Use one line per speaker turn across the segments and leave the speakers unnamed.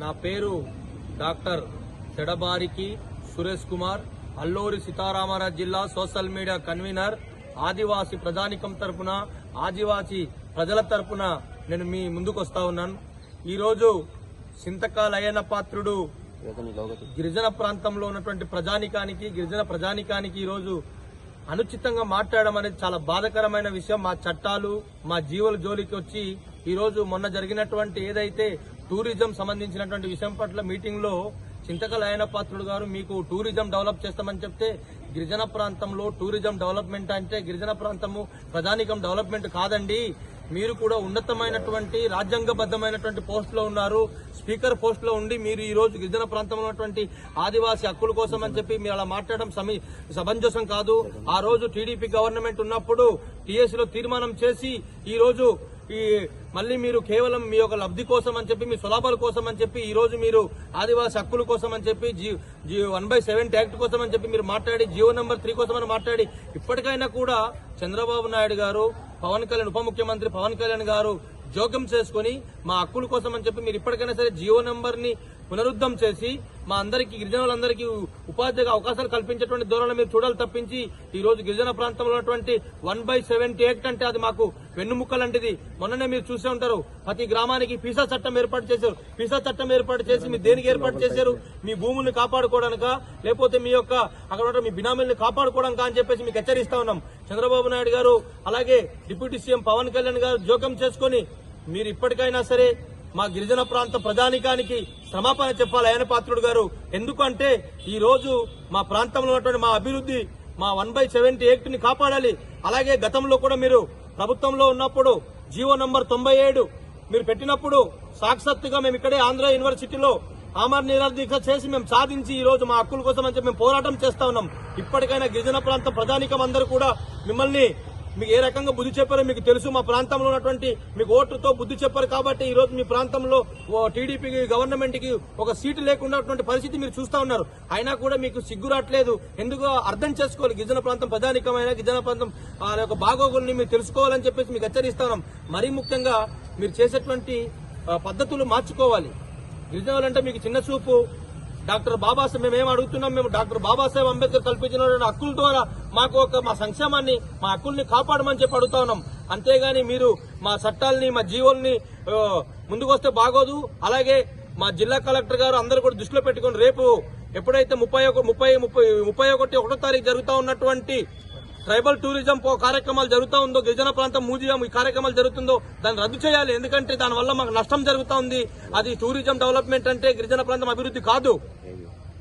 నా పేరు డాక్టర్ చెడబారికి సురేష్ కుమార్, అల్లూరి సీతారామరాజు జిల్లా సోషల్ మీడియా కన్వీనర్. ఆదివాసీ ప్రజానికం తరపున, ఆదివాసీ ప్రజల తరపున నేను మీ ముందుకు వస్తా ఉన్నాను. ఈరోజు సింతకాల అయ్యన్న పాత్రుడు గిరిజన ప్రాంతంలో ఉన్నటువంటి గిరిజన ప్రజానికానికి ఈరోజు అనుచితంగా మాట్లాడడం అనేది చాలా బాధాకరమైన విషయం. మా చట్టాలు, మా జీవుల జోలికి వచ్చి ఈరోజు మొన్న జరిగినటువంటి ఏదైతే టూరిజం సంబంధించినటువంటి విషయం పట్ల మీటింగ్ లో చింతకాల అయ్యన్న పాత్రుడు గారు మీకు టూరిజం డెవలప్ చేస్తామని చెప్తే, గిరిజన ప్రాంతంలో టూరిజం డెవలప్మెంట్ అంటే గిరిజన ప్రాంతము ప్రజానికం డెవలప్మెంట్ కాదండి. మీరు కూడా ఉన్నతమైనటువంటి రాజ్యాంగబద్దమైనటువంటి పోస్ట్ లో ఉన్నారు, స్పీకర్ పోస్ట్ లో ఉండి మీరు ఈ రోజు గిరిజన ప్రాంతంలో ఉన్నటువంటి ఆదివాసీ హక్కుల కోసం అని చెప్పి మీరు అలా మాట్లాడడం సమంజసం కాదు. ఆ రోజు టీడీపీ గవర్నమెంట్ ఉన్నప్పుడు టీఎస్సీలో తీర్మానం చేసి ఈ రోజు మళ్ళీ మీరు కేవలం మీ యొక్క లబ్ధి కోసం అని చెప్పి, మీ సులాభాల కోసం అని చెప్పి ఈ రోజు మీరు ఆదివాసీ హక్కుల కోసం అని చెప్పి 1/70 యాక్ట్ కోసం అని చెప్పి మీరు మాట్లాడి, జీవో నంబర్ 3 కోసం అని మాట్లాడి, ఇప్పటికైనా కూడా చంద్రబాబు నాయుడు గారు, పవన్ కళ్యాణ్, ఉప ముఖ్యమంత్రి పవన్ కళ్యాణ్ గారు జోక్యం చేసుకుని మా హక్కుల కోసం అని చెప్పి మీరు ఇప్పటికైనా సరే జీవో నంబర్ ని పునరుద్ధం చేసి మా అందరికీ, గిరిజనులందరికీ ఉపాధిగా అవకాశాలు కల్పించేటువంటి ధోరణి మీరు చూడాలి తప్పించి, ఈ రోజు గిరిజన ప్రాంతంలో ఉన్నటువంటి 1/70 యాక్ట్ అంటే అది మాకు వెన్నుముక్క లాంటిది. మొన్ననే మీరు చూసే ఉంటారు, ప్రతి గ్రామానికి పీసా చట్టం ఏర్పాటు చేశారు. పీసా చట్టం ఏర్పాటు చేసి మీరు దేనికి ఏర్పాటు చేశారు? మీ భూముల్ని కాపాడుకోవడానికా, లేకపోతే మీ యొక్క అక్కడ మీ బినామీల్ని కాపాడుకోవడానికా అని చెప్పేసి మీకు హెచ్చరిస్తా ఉన్నాం. చంద్రబాబు నాయుడు గారు, అలాగే డిప్యూటీ సీఎం పవన్ కళ్యాణ్ గారు జోక్యం చేసుకుని మీరు ఇప్పటికైనా సరే మా గిరిజన ప్రాంత ప్రజానికానికి క్షమాపణ చెప్పాలి అయ్యన్న పాత్రుడు గారు. ఎందుకంటే ఈ రోజు మా ప్రాంతంలో ఉన్నటువంటి మా అభివృద్ధి, మా 1/70 యాక్ట్ ని కాపాడాలి. అలాగే గతంలో కూడా మీరు ప్రభుత్వంలో ఉన్నప్పుడు జీవో నంబర్ 97 మీరు పెట్టినప్పుడు సాక్షాత్తుగా మేము ఇక్కడే ఆంధ్ర యూనివర్సిటీలో ఆమరణ నిరాదీక్ష చేసి మేము సాధించి ఈ రోజు మా హక్కుల కోసం అని చెప్పి మేము పోరాటం చేస్తా ఉన్నాం. ఇప్పటికైనా గిరిజన ప్రాంత ప్రజానికం అందరూ కూడా మిమ్మల్ని మీకు ఏ రకంగా బుద్ధి చెప్పారో మీకు తెలుసు. మా ప్రాంతంలో ఉన్నటువంటి మీకు ఓట్లతో బుద్ధి చెప్పారు కాబట్టి ఈ రోజు మీ ప్రాంతంలో టీడీపీ గవర్నమెంట్ కి ఒక సీటు లేకుండా పరిస్థితి మీరు చూస్తా ఉన్నారు. అయినా కూడా మీకు సిగ్గు రావట్లేదు. ఎందుకో అర్థం చేసుకోవాలి. గిరిజన ప్రాంతం ప్రజానికమైన గిరిజన ప్రాంతం యొక్క బాగోగుల్ని మీరు తెలుసుకోవాలని చెప్పేసి మీకు హెచ్చరిస్తా ఉన్నాం. మరీ ముఖ్యంగా మీరు చేసేటువంటి పద్ధతులు మార్చుకోవాలి. గిరిజనులంటే మీకు చిన్న చూపు. డాక్టర్ బాబాసాహెబ్ మేమేం అడుగుతున్నాం, మేము డాక్టర్ బాబాసాహెబ్ అంబేద్కర్ కల్పించిన హక్కుల ద్వారా మాకు మా సంక్షేమాన్ని, మా హక్కుల్ని కాపాడమని చెప్పి అడుగుతా ఉన్నాం. అంతేగాని మీరు మా చట్టాలని, మా జీవోల్ని ముందుకు వస్తే బాగోదు. అలాగే మా జిల్లా కలెక్టర్ గారు అందరూ కూడా దృష్టిలో పెట్టుకుని రేపు ఎప్పుడైతే 31 తారీఖు జరుగుతూ ఉన్నటువంటి ట్రైబల్ టూరిజం కార్యక్రమాలు జరుగుతూ ఉందో, గిరిజన ప్రాంతం మ్యూజియం ఈ కార్యక్రమాలు జరుగుతుందో దాన్ని రద్దు చేయాలి. ఎందుకంటే దానివల్ల మాకు నష్టం జరుగుతూ ఉంది. అది టూరిజం డెవలప్మెంట్ అంటే గిరిజన ప్రాంతం అభివృద్ధి కాదు.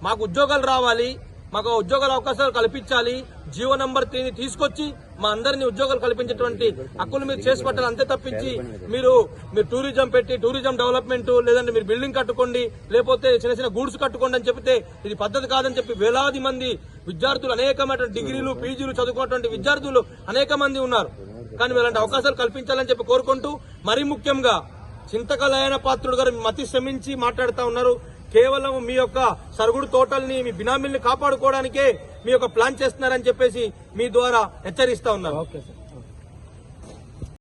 మాకు ఉద్యోగాలు రావాలి, మాకు ఉద్యోగాల అవకాశాలు కల్పించాలి. జీవో నంబర్ 3 తీసుకొచ్చి మా అందరినీ ఉద్యోగాలు కల్పించేటువంటి హక్కులు మీరు చేసి పట్టాలి. అంతే తప్పించి మీరు టూరిజం పెట్టి టూరిజం డెవలప్మెంట్, లేదంటే మీరు బిల్డింగ్ కట్టుకోండి, లేకపోతే చిన్న గూడ్స్ కట్టుకోండి అని చెప్తే ఇది పద్ధతి కాదని చెప్పి వేలాది మంది విద్యార్థులు, అనేకమైన డిగ్రీలు, పీజీలు చదువుకున్నటువంటి విద్యార్థులు అనేక మంది ఉన్నారు. కానీ ఇలాంటి అవకాశాలు కల్పించాలని చెప్పి కోరుకుంటూ, మరీ ముఖ్యంగా చింతకాల అయ్యన్న పాత్రుడు గారు మతి శ్రమించి మాట్లాడుతూ ఉన్నారు. కేవలం మీ యొక్క సరుగుడు తోటల్ని, మీ బినామీల్ని కాపాడుకోవడానికే మీ యొక్క ప్లాన్ చేస్తున్నారని చెప్పేసి మీ ద్వారా హెచ్చరిస్తా ఉన్నారు.